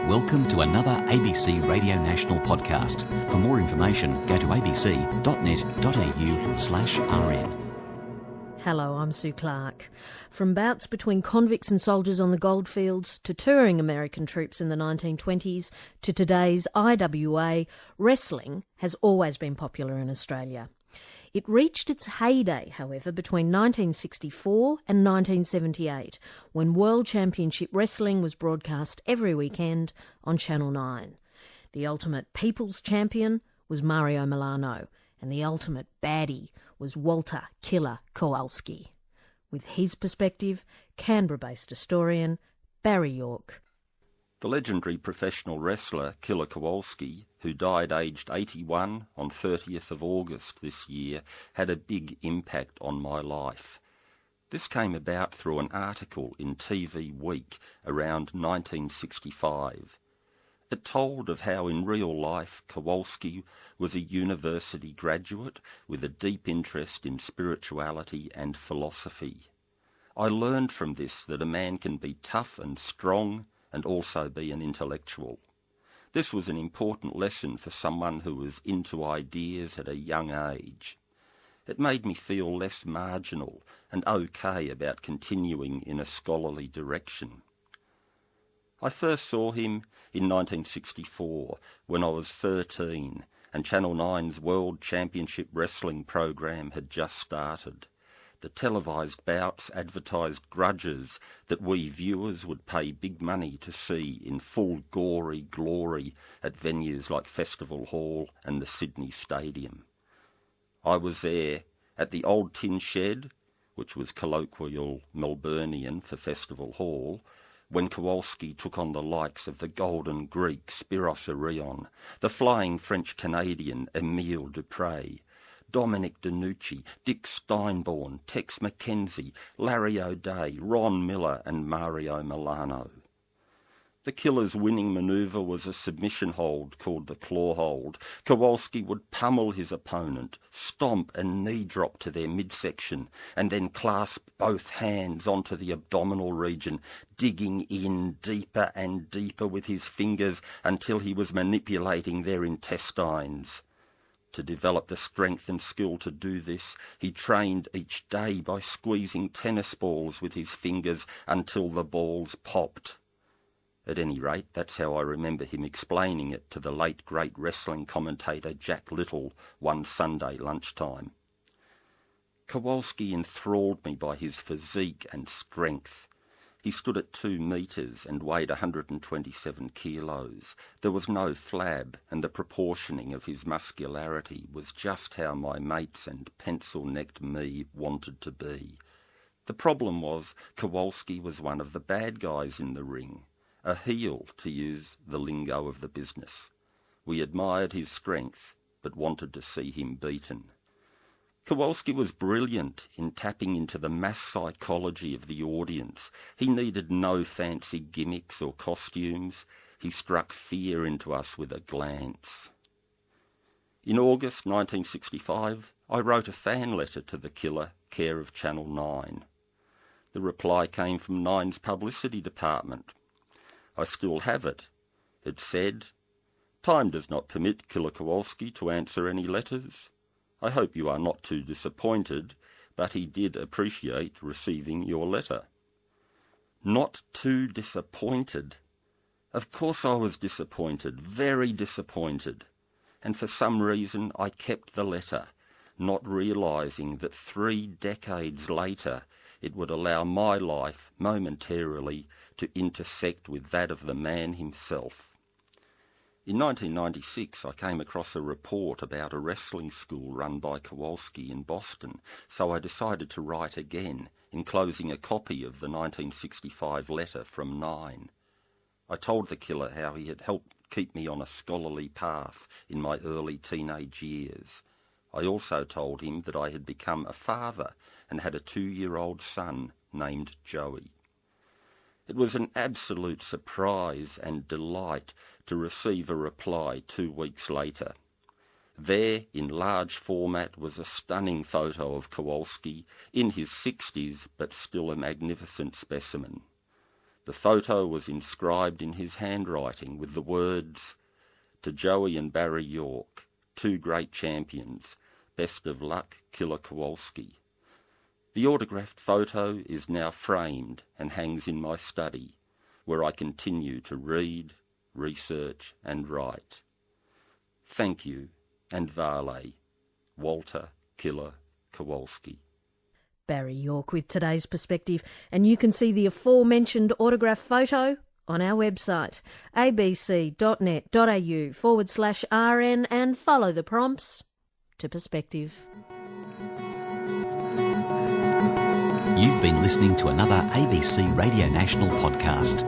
Welcome to another ABC Radio National podcast. For more information, go to abc.net.au/rn. Hello, I'm Sue Clark. From bouts between convicts and soldiers on the goldfields, to touring American troops in the 1920s, to today's IWA, wrestling has always been popular in Australia. It reached its heyday, however, between 1964 and 1978, when World Championship Wrestling was broadcast every weekend on Channel 9. The ultimate people's champion was Mario Milano, and the ultimate baddie was Walter Killer Kowalski. With his perspective, Canberra-based historian Barry York. The legendary professional wrestler Killer Kowalski, who died aged 81 on 30th of August this year, had a big impact on my life. This came about through an article in TV Week around 1965. It told of how in real life Kowalski was a university graduate with a deep interest in spirituality and philosophy. I learned from this that a man can be tough and strong and also be an intellectual. This was an important lesson for someone who was into ideas at a young age. It made me feel less marginal and okay about continuing in a scholarly direction. I first saw him in 1964 when I was 13 and Channel 9's World Championship Wrestling program had just started. The televised bouts advertised grudges that we viewers would pay big money to see in full gory glory at venues like Festival Hall and the Sydney Stadium. I was there at the Old Tin Shed, which was colloquial Melburnian for Festival Hall, when Kowalski took on the likes of the Golden Greek Spiros Arion, the flying French-Canadian Emile Dupre, Dominic DeNucci, Dick Steinborn, Tex McKenzie, Larry O'Day, Ron Miller and Mario Milano. The Killer's winning manoeuvre was a submission hold called the claw hold. Kowalski would pummel his opponent, stomp and knee drop to their midsection, and then clasp both hands onto the abdominal region, digging in deeper and deeper with his fingers until he was manipulating their intestines. To develop the strength and skill to do this, he trained each day by squeezing tennis balls with his fingers until the balls popped. At any rate, that's how I remember him explaining it to the late great wrestling commentator Jack Little one Sunday lunchtime. Kowalski enthralled me by his physique and strength. He stood at 2 metres and weighed 127 kilos. There was no flab, and the proportioning of his muscularity was just how my mates and pencil-necked me wanted to be. The problem was Kowalski was one of the bad guys in the ring, a heel, to use the lingo of the business. We admired his strength, but wanted to see him beaten. Kowalski was brilliant in tapping into the mass psychology of the audience. He needed no fancy gimmicks or costumes. He struck fear into us with a glance. In August 1965, I wrote a fan letter to the Killer, care of Channel 9. The reply came from Nine's publicity department. I still have it. It said, "Time does not permit Killer Kowalski to answer any letters. I hope you are not too disappointed, but he did appreciate receiving your letter." Not too disappointed? Of course I was disappointed, very disappointed. And for some reason I kept the letter, not realising that 3 decades later it would allow my life momentarily to intersect with that of the man himself. In 1996, I came across a report about a wrestling school run by Kowalski in Boston, so I decided to write again, enclosing a copy of the 1965 letter from Nine. I told the Killer how he had helped keep me on a scholarly path in my early teenage years. I also told him that I had become a father and had a 2-year-old son named Joey. It was an absolute surprise and delight to receive a reply 2 weeks later. There, in large format, was a stunning photo of Kowalski, in his 60s, but still a magnificent specimen. The photo was inscribed in his handwriting with the words, "To Joey and Barry York, two great champions. Best of luck, Killer Kowalski." The autographed photo is now framed and hangs in my study, where I continue to read, research and write. Thank you, and Vale, Walter Killer Kowalski. Barry York with today's perspective, and you can see the aforementioned autograph photo on our website, abc.net.au/RN, and follow the prompts to perspective. You've been listening to another ABC Radio National podcast.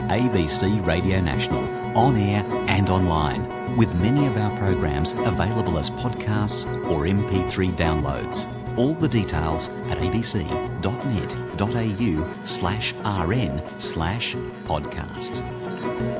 ABC Radio National, on air and online, with many of our programs available as podcasts or MP3 downloads. All the details at abc.net.au/RN/podcast.